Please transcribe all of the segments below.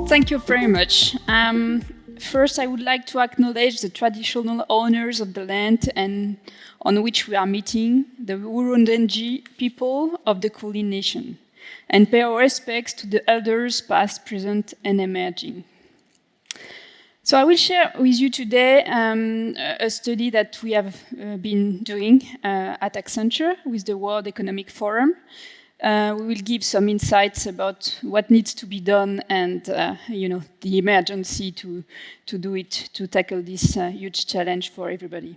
Thank you very much. First, I would like to acknowledge the traditional owners of the land and on which we are meeting, the Wurundjeri people of the Kulin Nation, and pay our respects to the elders past, present, and emerging. So I will share with you today a study that we have been doing at Accenture with the World Economic Forum. We will give some insights about what needs to be done and the emergency to do it, to tackle this huge challenge for everybody.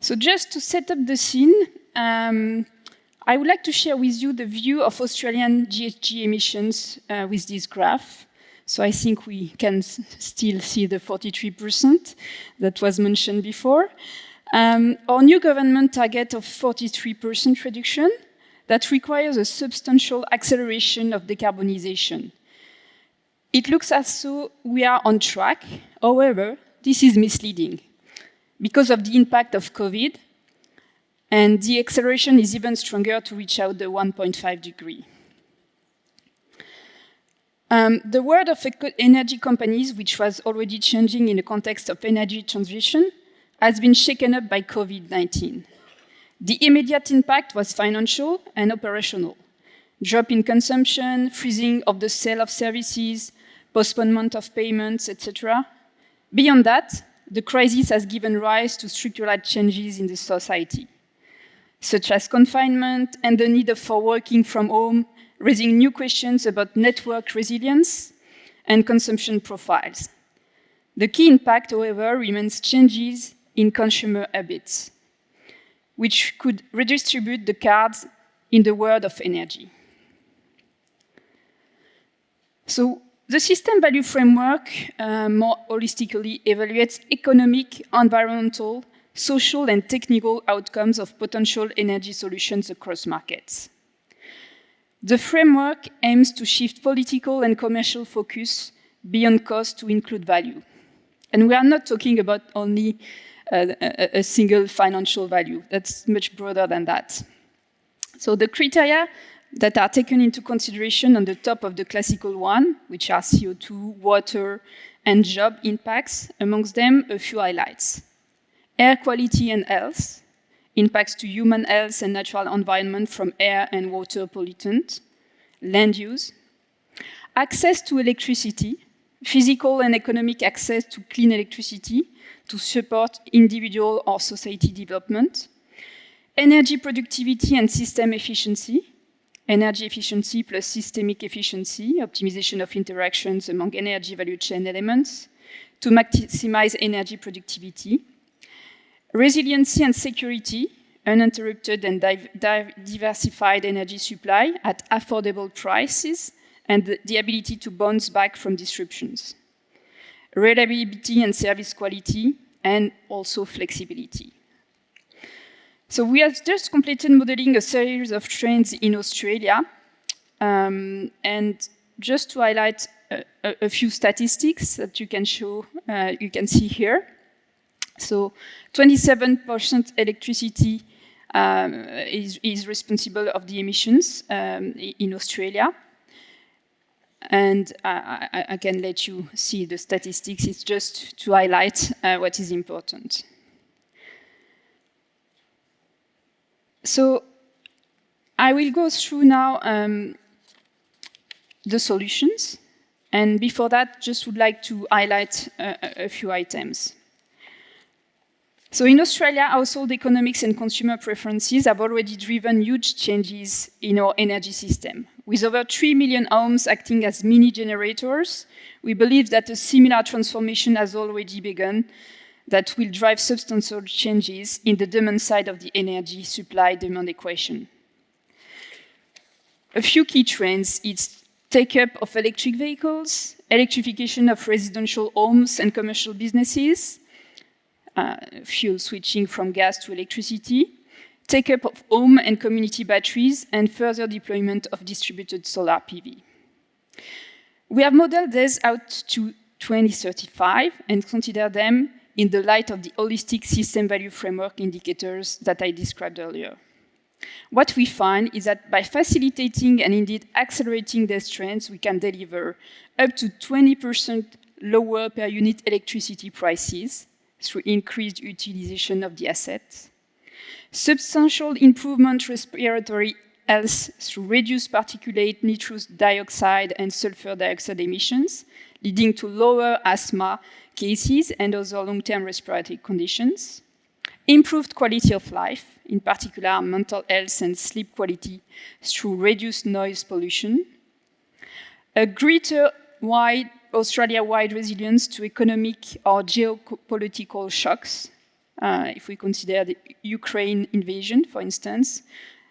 So just to set up the scene, I would like to share with you the view of Australian GHG emissions with this graph. So I think we can still see the 43% that was mentioned before. Our new government target of 43% reduction, that requires a substantial acceleration of decarbonization. It looks as though we are on track. However, this is misleading because of the impact of COVID, and the acceleration is even stronger to reach out the 1.5 degree. The world of energy companies, which was already changing in the context of energy transition, has been shaken up by COVID-19. The immediate impact was financial and operational. Drop in consumption, freezing of the sale of services, postponement of payments, etc. Beyond that, the crisis has given rise to structural changes in the society, such as confinement and the need for working from home, raising new questions about network resilience and consumption profiles. The key impact, however, remains changes in consumer habits, which could redistribute the cards in the world of energy. So the system value framework more holistically evaluates economic, environmental, social, and technical outcomes of potential energy solutions across markets. The framework aims to shift political and commercial focus beyond cost to include value. And we are not talking about only a single financial value. That's much broader than that. So the criteria that are taken into consideration on the top of the classical one, which are CO2, water, and job impacts, amongst them a few highlights. Air quality and health, impacts to human health and natural environment from air and water pollutant, land use, access to electricity, physical and economic access to clean electricity to support individual or society development, energy productivity and system efficiency, energy efficiency plus systemic efficiency, optimization of interactions among energy value chain elements to maximize energy productivity, resiliency and security, uninterrupted and diversified energy supply at affordable prices, and the ability to bounce back from disruptions. Reliability and service quality, and also flexibility. So we have just completed modeling a series of trends in Australia, and just to highlight a few statistics that you can see here. So 27% electricity is responsible of the emissions in Australia. And I can let you see the statistics. It's just to highlight what is important. So I will go through now the solutions. And before that, just would like to highlight a few items. So in Australia, household economics and consumer preferences have already driven huge changes in our energy system. With over 3 million homes acting as mini generators, we believe that a similar transformation has already begun that will drive substantial changes in the demand side of the energy supply-demand equation. A few key trends: it's take-up of electric vehicles, electrification of residential homes and commercial businesses, fuel switching from gas to electricity, take-up of home and community batteries, and further deployment of distributed solar PV. We have modeled this out to 2035 and consider them in the light of the holistic system value framework indicators that I described earlier. What we find is that by facilitating and indeed accelerating these trends, we can deliver up to 20% lower per unit electricity prices through increased utilization of the assets, substantial improvement respiratory health through reduced particulate nitrous dioxide and sulfur dioxide emissions, leading to lower asthma cases and other long-term respiratory conditions, improved quality of life, in particular mental health and sleep quality through reduced noise pollution, a greater Australia-wide resilience to economic or geopolitical shocks, if we consider the Ukraine invasion, for instance,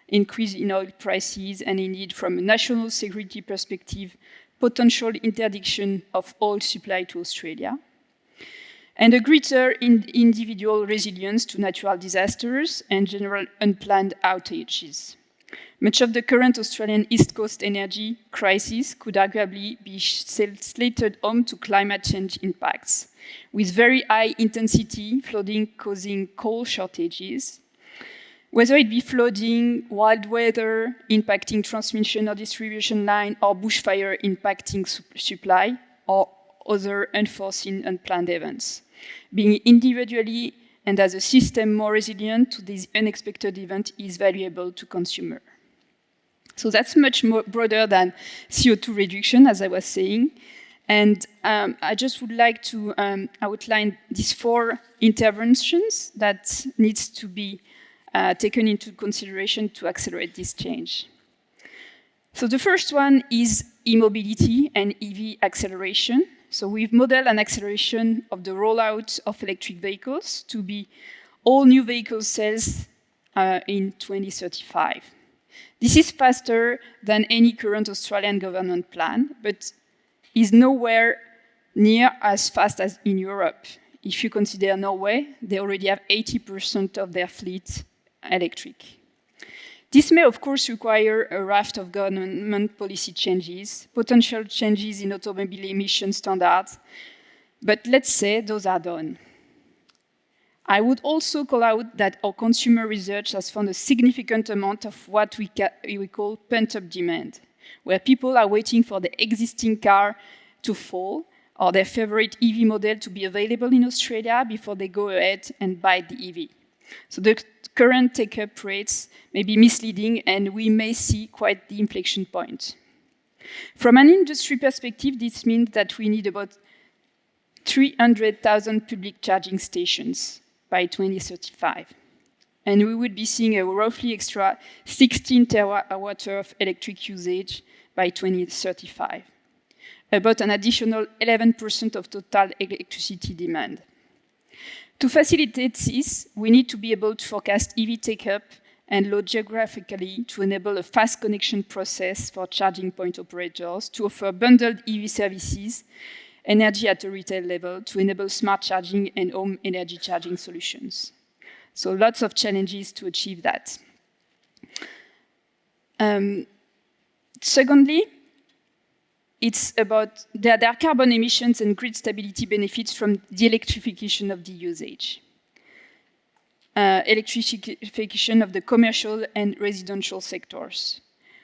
increase in oil prices, and indeed from a national security perspective, potential interdiction of oil supply to Australia, and a greater individual resilience to natural disasters and general unplanned outages. Much of the current Australian East Coast energy crisis could arguably be slated home to climate change impacts, with very high intensity flooding causing coal shortages, whether it be flooding, wild weather impacting transmission or distribution line, or bushfire impacting supply, or other unforeseen unplanned events. Being individually and as a system more resilient to these unexpected events is valuable to consumers. So that's much more broader than CO2 reduction, as I was saying. And I just would like to outline these 4 interventions that needs to be taken into consideration to accelerate this change. So the first one is e-mobility and EV acceleration. So we've modeled an acceleration of the rollout of electric vehicles to be all new vehicle sales in 2035. This is faster than any current Australian government plan, but is nowhere near as fast as in Europe. If you consider Norway, they already have 80% of their fleet electric. This may, of course, require a raft of government policy changes, potential changes in automobile emission standards, but let's say those are done. I would also call out that our consumer research has found a significant amount of what we call pent-up demand, where people are waiting for the existing car to fall or their favorite EV model to be available in Australia before they go ahead and buy the EV. So the current take-up rates may be misleading, and we may see quite the inflection point. From an industry perspective, this means that we need about 300,000 public charging stations by 2035. And we would be seeing a roughly extra 16 terawatt-hour of electric usage by 2035, about an additional 11% of total electricity demand. To facilitate this, we need to be able to forecast EV take-up and load geographically to enable a fast connection process for charging point operators, to offer bundled EV services, energy at a retail level, to enable smart charging and home energy charging solutions. So lots of challenges to achieve that. Secondly, it's about there are carbon emissions and grid stability benefits from the electrification of the usage. Electrification of the commercial and residential sectors.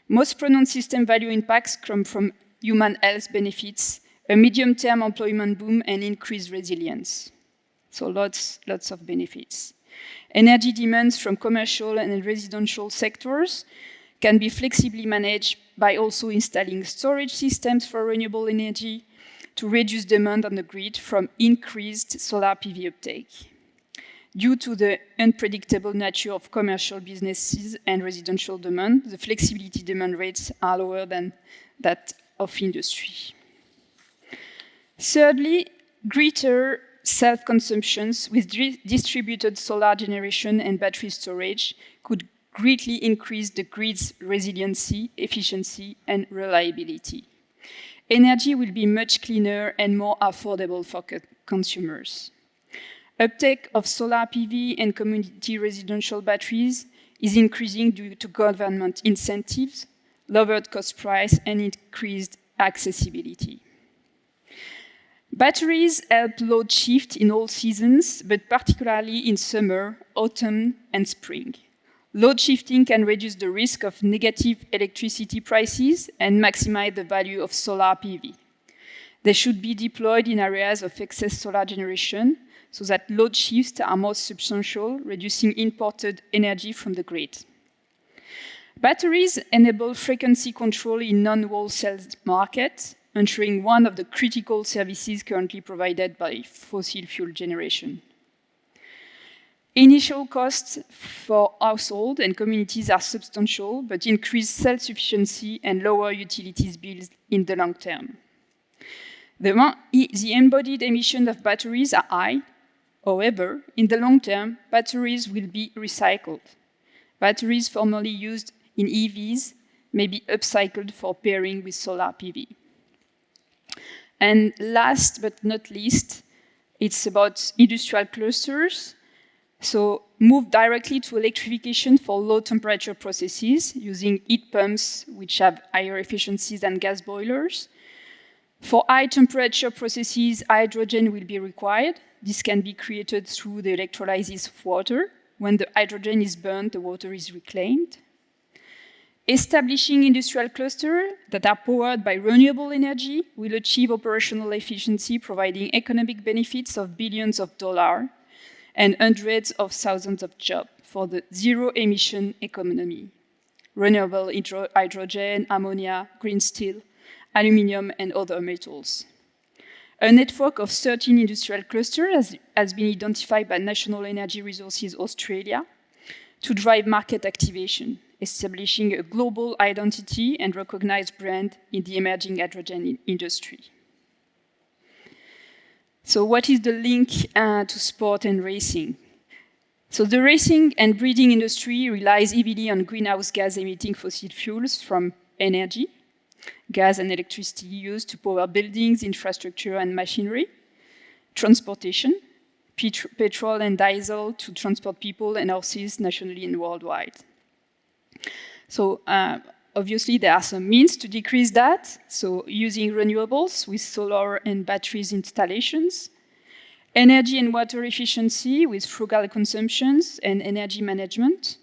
Most pronounced system value impacts come from human health benefits, a medium-term employment boom, and increased resilience. So lots of benefits. Energy demands from commercial and residential sectors can be flexibly managed by also installing storage systems for renewable energy to reduce demand on the grid from increased solar PV uptake. Due to the unpredictable nature of commercial businesses and residential demand, the flexibility demand rates are lower than that of industry. Thirdly, greater self-consumptions with distributed solar generation and battery storage could greatly increase the grid's resiliency, efficiency, and reliability. Energy will be much cleaner and more affordable for consumers. Uptake of solar PV and community residential batteries is increasing due to government incentives, lowered cost price, and increased accessibility. Batteries help load shift in all seasons, but particularly in summer, autumn, and spring. Load shifting can reduce the risk of negative electricity prices and maximize the value of solar PV. They should be deployed in areas of excess solar generation so that load shifts are more substantial, reducing imported energy from the grid. Batteries enable frequency control in non-wholesale markets, ensuring one of the critical services currently provided by fossil fuel generation. Initial costs for households and communities are substantial, but increase self-sufficiency and lower utilities bills in the long term. The embodied emissions of batteries are high. However, in the long term, batteries will be recycled. Batteries formerly used in EVs may be upcycled for pairing with solar PV. And last but not least, it's about industrial clusters. So move directly to electrification for low temperature processes using heat pumps, which have higher efficiencies than gas boilers. For high temperature processes, hydrogen will be required. This can be created through the electrolysis of water. When the hydrogen is burned, the water is reclaimed. Establishing industrial clusters that are powered by renewable energy will achieve operational efficiency, providing economic benefits of billions of dollars and hundreds of thousands of jobs for the zero-emission economy. Renewable hydrogen, ammonia, green steel, aluminium, and other metals. A network of 13 industrial clusters has been identified by National Energy Resources Australia to drive market activation, establishing a global identity and recognized brand in the emerging hydrogen industry. So what is the link to sport and racing? So the racing and breeding industry relies heavily on greenhouse gas emitting fossil fuels from energy, gas and electricity used to power buildings, infrastructure and machinery, transportation, petrol and diesel to transport people and horses nationally and worldwide. So obviously, there are some means to decrease that. So using renewables with solar and batteries installations, energy and water efficiency with frugal consumptions and energy management,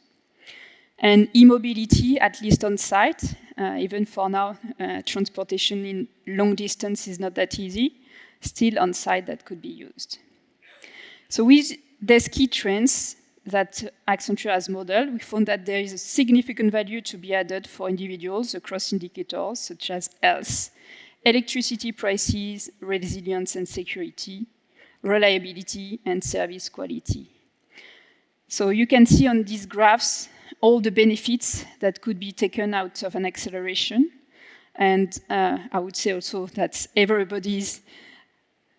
and e-mobility, at least on site. Even for now, transportation in long distance is not that easy. Still on site, that could be used. So with these key trends that Accenture has modeled, we found that there is a significant value to be added for individuals across indicators such as health, electricity prices, resilience and security, reliability, and service quality. So you can see on these graphs all the benefits that could be taken out of an acceleration. And I would say also that everybody's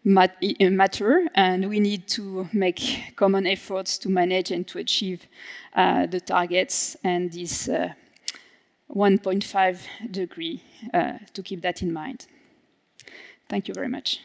matter, and we need to make common efforts to manage and to achieve the targets and this 1.5 degree to keep that in mind. Thank you very much.